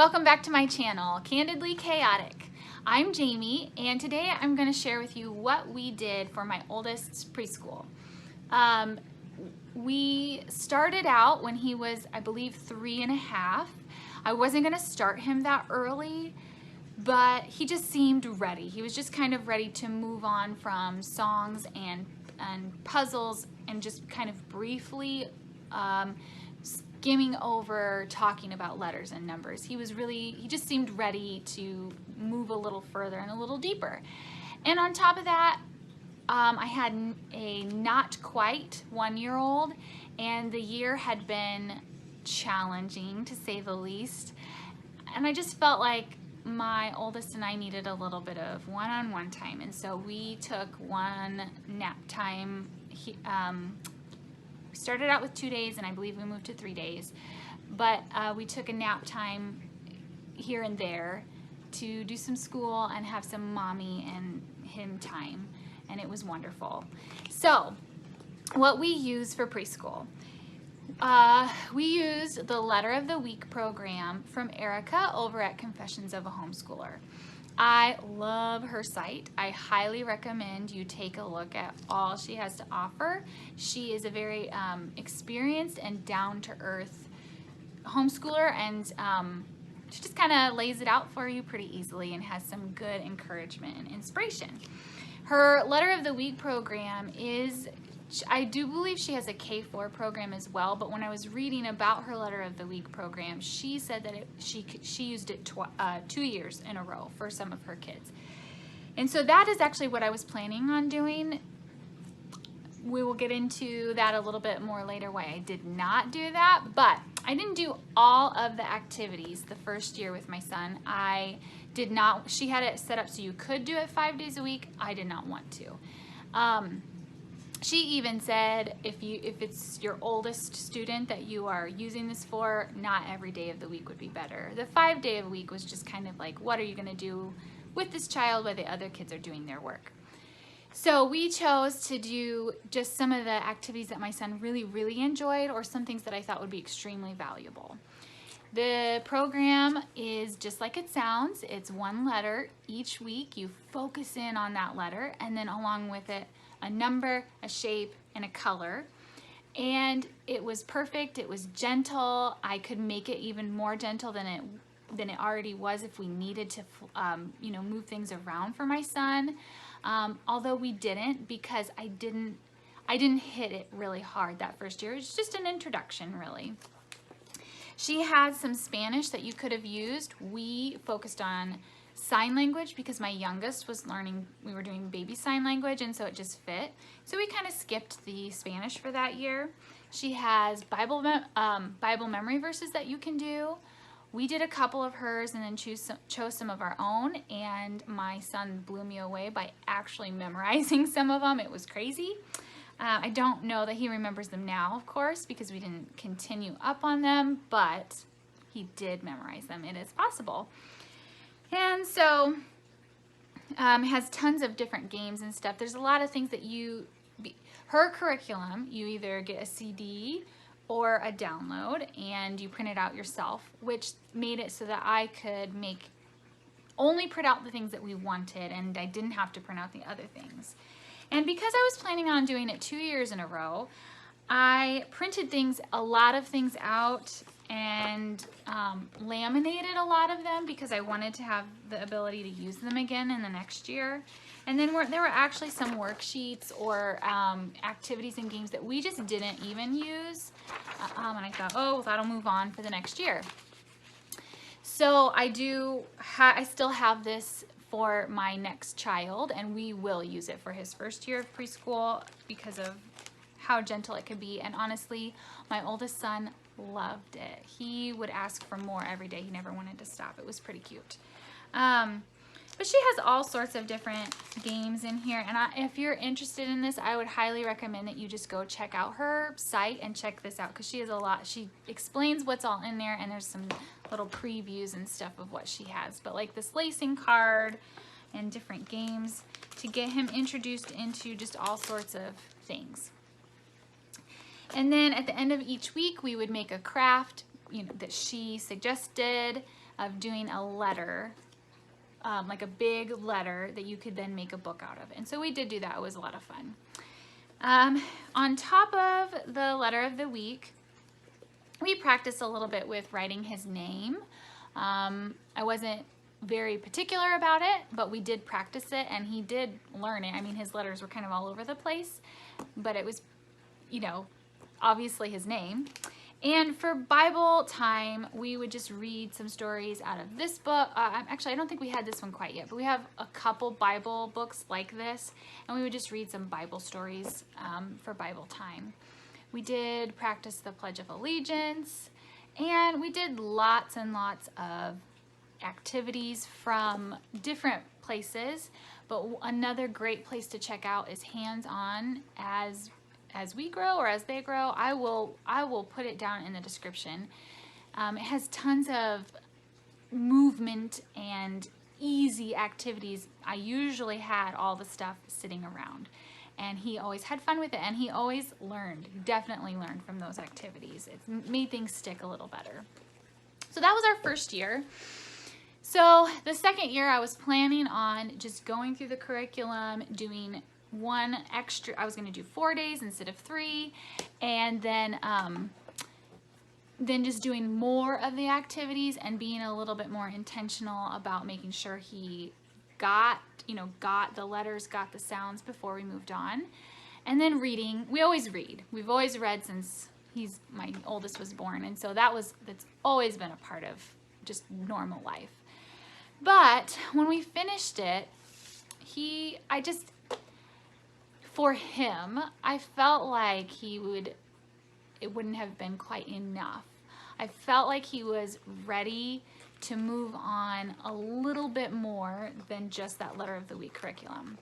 Welcome back to my channel, Candidly Chaotic. I'm Jamie, and today I'm going to share with you what we did for my oldest's preschool. We started out when he was, I believe, 3.5. I wasn't going to start him that early, but he just seemed ready. He was just kind of ready to move on from songs and puzzles and just kind of briefly skimming over talking about letters and numbers. He just seemed ready to move a little further and a little deeper. And on top of that, I had a not quite 1-year-old, and the year had been challenging to say the least. And I just felt like my oldest and I needed a little bit of one-on-one time, and so we took one nap time. We started out with 2 days, and I believe we moved to 3 days, but we took a nap time here and there to do some school and have some mommy and him time, and it was wonderful. So what we use for preschool, we used the Letter of the Week program from Erica over at Confessions of a Homeschooler. I love her site. I highly recommend you take a look at all she has to offer. She is a very experienced and down-to-earth homeschooler, and she just kind of lays it out for you pretty easily and has some good encouragement and inspiration. Her Letter of the Week program is, I do believe she has a K-4 program as well, but when I was reading about her Letter of the Week program, she said that she used it 2 years in a row for some of her kids. And so that is actually what I was planning on doing. We will get into that a little bit more later why I did not do that, but I didn't do all of the activities the first year with my son. I did not. She had it set up so you could do it 5 days a week. I did not want to. She even said if it's your oldest student that you are using this for, not every day of the week would be better. The 5 day of the week was just kind of like, what are you going to do with this child while the other kids are doing their work? So we chose to do just some of the activities that my son really enjoyed, or some things that I thought would be extremely valuable. The program is just like it sounds. It's one letter each week. You focus in on that letter, and then along with it, a number, a shape, and a color. And it was perfect. It was gentle. I could make it even more gentle than it already was if we needed to move things around for my son. Although we didn't, because I didn't hit it really hard that first year. It was just an introduction, really. She had some Spanish that you could have used. We focused on sign language because my youngest was learning, we were doing baby sign language, and so it just fit. So we kind of skipped the Spanish for that year. She has Bible memory verses that you can do. We did a couple of hers and then chose some of our own, and my son blew me away by actually memorizing some of them. It was crazy. I don't know that he remembers them now, of course, because we didn't continue up on them, but he did memorize them. It is possible. And so it has tons of different games and stuff. There's a lot of things that her curriculum, you either get a CD or a download and you print it out yourself, which made it so that I could only print out the things that we wanted, and I didn't have to print out the other things. And because I was planning on doing it 2 years in a row, I printed a lot of things out and laminated a lot of them because I wanted to have the ability to use them again in the next year. And then there were actually some worksheets or activities and games that we just didn't even use. And I thought, oh, that'll move on for the next year. So I still have this for my next child, and we will use it for his first year of preschool because of how gentle it could be. And honestly, my oldest son loved it. He would ask for more every day. He never wanted to stop. It was pretty cute. But she has all sorts of different games in here, and if you're interested in this, I would highly recommend that you just go check out her site and check this out, because she has a lot. She explains what's all in there, and there's some little previews and stuff of what she has. But like this lacing card and different games to get him introduced into just all sorts of things. And then at the end of each week, we would make a craft, that she suggested. of doing a letter, like a big letter that you could then make a book out of. And so we did do that. It was a lot of fun. On top of the letter of the week, we practiced a little bit with writing his name. I wasn't very particular about it, but we did practice it, and he did learn it. I mean, his letters were kind of all over the place, but it was, you know, obviously his name. And for Bible time, we would just read some stories out of this book. Actually, I don't think we had this one quite yet, but we have a couple Bible books like this, and we would just read some Bible stories for Bible time. We did practice the Pledge of Allegiance, and we did lots and lots of activities from different places. But another great place to check out is Hands-On as we grow or as they grow. I will put it down in the description. It has tons of movement and easy activities. I usually had all the stuff sitting around, and he always had fun with it, and he always learned. He definitely learned from those activities. It made things stick a little better. So that was our first year. So the second year, I was planning on just going through the curriculum, doing one extra. I was going to do 4 days instead of 3, and then just doing more of the activities and being a little bit more intentional about making sure he got the letters, got the sounds before we moved on. And then reading. We always read. We've always read since my oldest was born, and so that's always been a part of just normal life. But when we finished it, for him, I felt like it wouldn't have been quite enough. I felt like he was ready to move on a little bit more than just that letter of the week curriculum.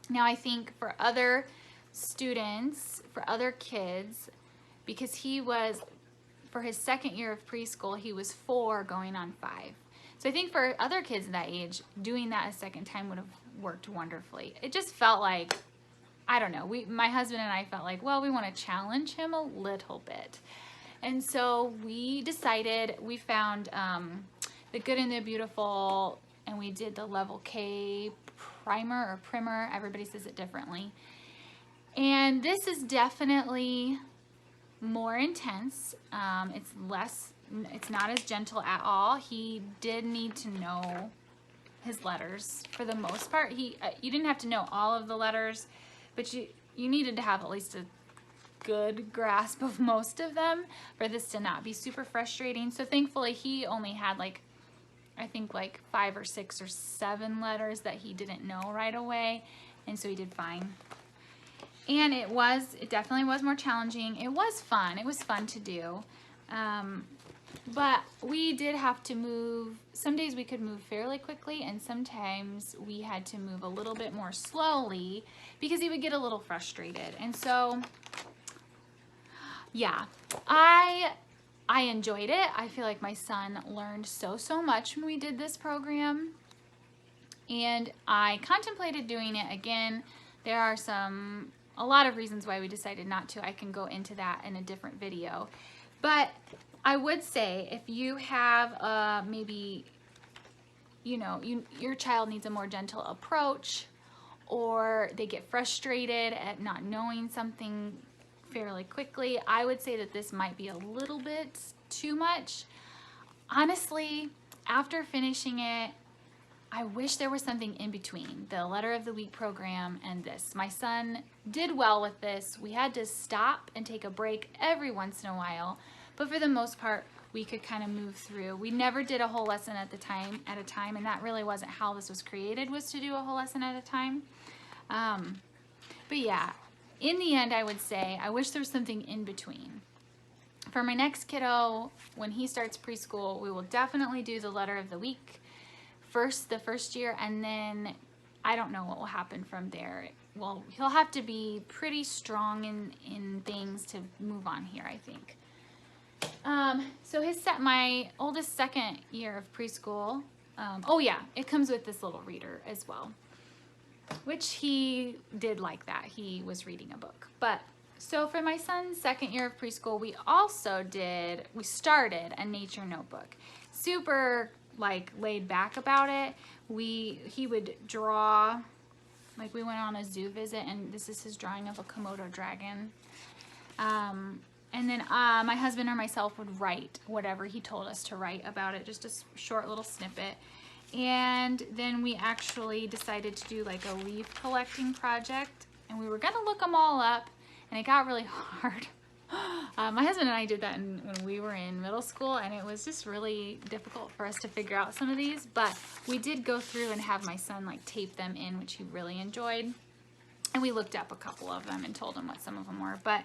Now, I think for other students, for other kids, because for his second year of preschool, he was 4 going on 5. So I think for other kids that age, doing that a second time would have worked wonderfully. It just felt like, I don't know, my husband and I felt like, well, we want to challenge him a little bit. And so we found The Good and the Beautiful, and we did the Level K primer, everybody says it differently. And this is definitely more intense. It's not as gentle at all. He did need to know his letters for the most part. You didn't have to know all of the letters, but you needed to have at least a good grasp of most of them for this to not be super frustrating. So thankfully he only had I think 5 or 6 or 7 letters that he didn't know right away, and so he did fine. And it definitely was more challenging. It was fun. It was fun to do. But we did have to move. Some days we could move fairly quickly, and sometimes we had to move a little bit more slowly because he would get a little frustrated. And so, yeah, I enjoyed it. I feel like my son learned so much when we did this program, and I contemplated doing it again. There are a lot of reasons why we decided not to. I can go into that in a different video. But I would say if you have maybe, your child needs a more gentle approach, or they get frustrated at not knowing something fairly quickly, I would say that this might be a little bit too much. Honestly, after finishing it, I wish there was something in between the letter of the week program and this. My son did well with this. We had to stop and take a break every once in a while, but for the most part, we could kind of move through. We never did a whole lesson at a time, and that really wasn't how this was created, was to do a whole lesson at a time. But yeah, in the end, I would say I wish there was something in between. For my next kiddo, when he starts preschool, we will definitely do the letter of the week the first year, and then I don't know what will happen from there. Well, he'll have to be pretty strong in things to move on here, I think. So my oldest second year of preschool, oh yeah, it comes with this little reader as well, which he did like that. He was reading a book. But so for my son's second year of preschool, we started a nature notebook. super like laid back about it. He would draw, like we went on a zoo visit, and this is his drawing of a Komodo dragon. And then my husband or myself would write whatever he told us to write about it, just a short little snippet. And then we actually decided to do like a leaf collecting project, and we were gonna look them all up, and it got really hard. My husband and I did that when we were in middle school, and it was just really difficult for us to figure out some of these, but we did go through and have my son like tape them in, which he really enjoyed. And we looked up a couple of them and told him what some of them were. But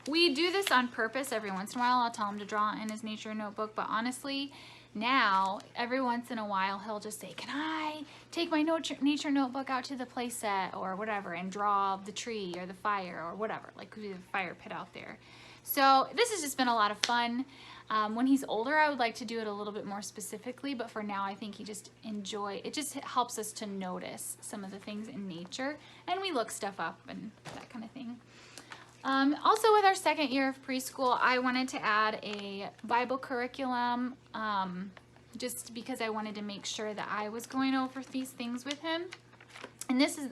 we do this on purpose every once in a while. I'll tell him to draw in his nature notebook, but honestly, now every once in a while he'll just say, can I take my nature notebook out to the play set or whatever and draw the tree or the fire or whatever, like we do the fire pit out there. So this has just been a lot of fun. When he's older, I would like to do it a little bit more specifically, but for now I think he just it just helps us to notice some of the things in nature, and we look stuff up and that kind of thing. Also, with our second year of preschool, I wanted to add a Bible curriculum, just because I wanted to make sure that I was going over these things with him. And this is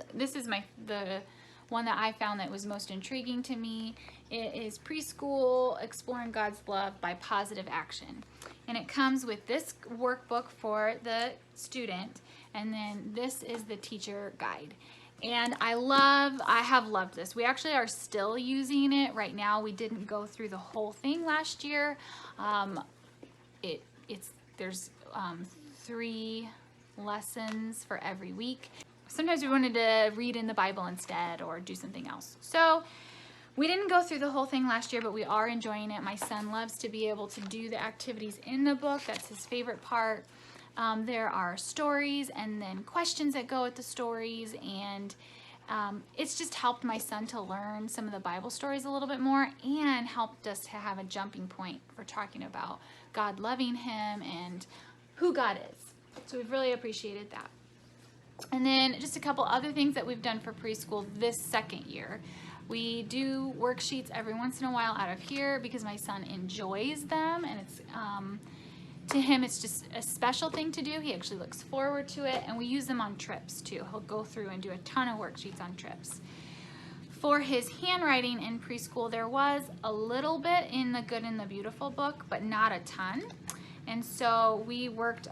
the one that I found that was most intriguing to me. It is Preschool Exploring God's Love by Positive Action. And it comes with this workbook for the student, and then this is the teacher guide. And I have loved this. We actually are still using it right now. We didn't go through the whole thing last year. There's 3 lessons for every week. Sometimes we wanted to read in the Bible instead or do something else. So we didn't go through the whole thing last year, but we are enjoying it. My son loves to be able to do the activities in the book. That's his favorite part. There are stories and then questions that go with the stories, and it's just helped my son to learn some of the Bible stories a little bit more, and helped us to have a jumping point for talking about God loving him and who God is. So we've really appreciated that. And then just a couple other things that we've done for preschool this second year. We do worksheets every once in a while out of here because my son enjoys them, and it's to him it's just a special thing to do. He actually looks forward to it, and we use them on trips too. He'll go through and do a ton of worksheets on trips. For his handwriting in preschool, there was a little bit in the Good and the Beautiful book, but not a ton. And so we worked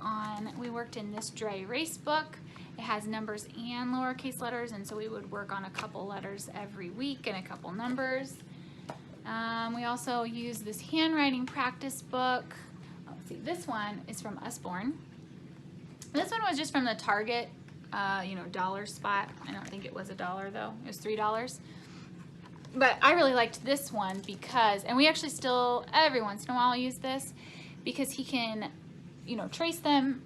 in this dry erase book. It has numbers and lowercase letters, and so we would work on a couple letters every week and a couple numbers. We also use this handwriting practice book. Let's see, this one is from Usborne. This one was just from the Target, dollar spot. I don't think it was $1 though. It was $3. But I really liked this one because, and we actually still every once in a while use this because he can, trace them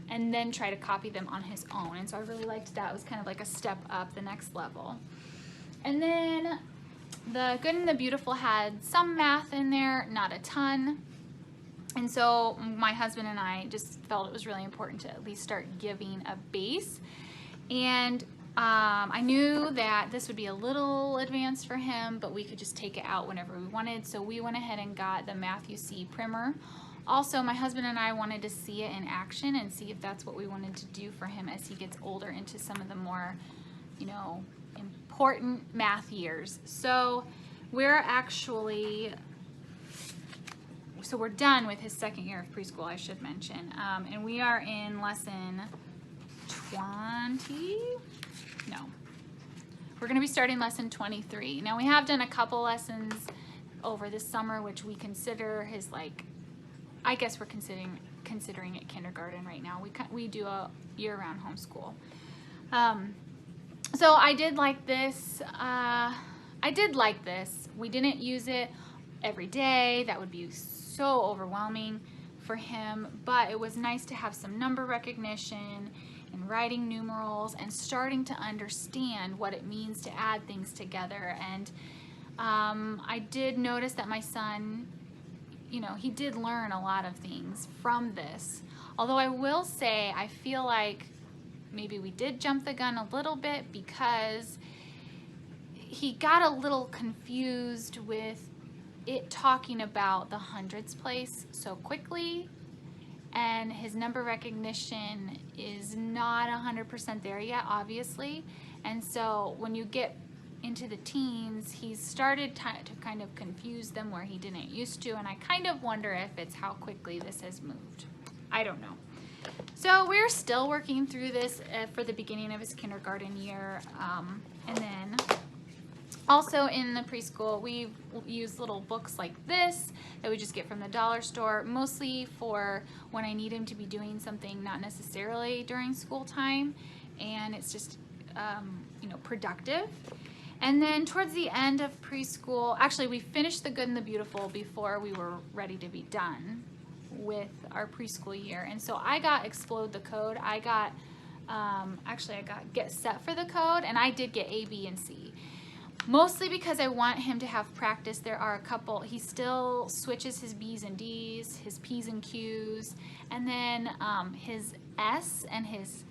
and then try to copy them on his own. And so I really liked that. It was kind of like a step up, the next level. And then the Good and the Beautiful had some math in there, not a ton. And so my husband and I just felt it was really important to at least start giving a base. And I knew that this would be a little advanced for him, but we could just take it out whenever we wanted. So we went ahead and got the Matthew C. primer. Also, my husband and I wanted to see it in action and see if that's what we wanted to do for him as he gets older into some of the more, important math years. So we're done with his second year of preschool, I should mention. And we are in lesson 20. No. We're going to be starting lesson 23. Now, we have done a couple lessons over this summer, which we consider his, I guess we're considering it kindergarten right now. We do a year-round homeschool. So I did like this. We didn't use it every day. That would be so overwhelming for him, but it was nice to have some number recognition and writing numerals and starting to understand what it means to add things together. And I did notice that my son, he did learn a lot of things from this. Although I will say, I feel like maybe we did jump the gun a little bit because he got a little confused with it talking about the hundreds place so quickly, and his number recognition is not 100% there yet, obviously. And so when you get into the teens, he's started to kind of confuse them where he didn't used to, and I kind of wonder if it's how quickly this has moved. I don't know. So we're still working through this for the beginning of his kindergarten year, and then also in the preschool, we use little books like this that we just get from the dollar store, mostly for when I need him to be doing something not necessarily during school time, and it's just you know, productive. And then towards the end of preschool, actually we finished the Good and the Beautiful before we were ready to be done with our preschool year. And so I got Explode the Code. I got, actually I got Get Set for the Code, and I did get A, B, and C. Mostly because I want him to have practice. There are a couple, he still switches his B's and D's, his P's and Q's, and then his S and his,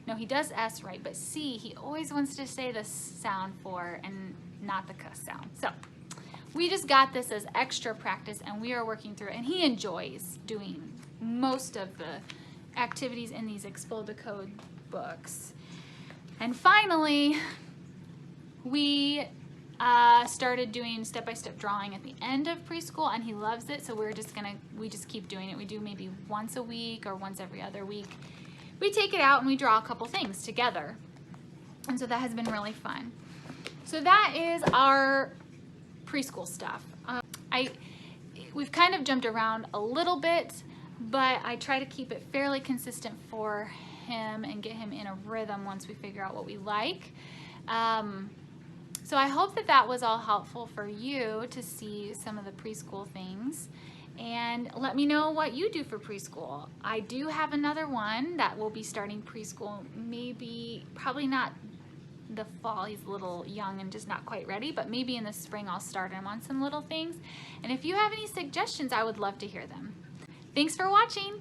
no, he does S right, but C, he always wants to say the sound for and not the cuss sound. So we just got this as extra practice, and we are working through it, and he enjoys doing most of the activities in these Explode the Code books. And finally, we started doing step-by-step drawing at the end of preschool, and he loves it, so we just keep doing it. We do maybe once a week or once every other week. We take it out and we draw a couple things together, and so that has been really fun. So that is our preschool stuff. We've kind of jumped around a little bit, but I try to keep it fairly consistent for him and get him in a rhythm once we figure out what we like. So I hope that that was all helpful for you to see some of the preschool things, and let me know what you do for preschool. I do have another one that will be starting preschool, probably not the fall, he's a little young and just not quite ready, but maybe in the spring I'll start him on some little things. And if you have any suggestions, I would love to hear them. Thanks for watching.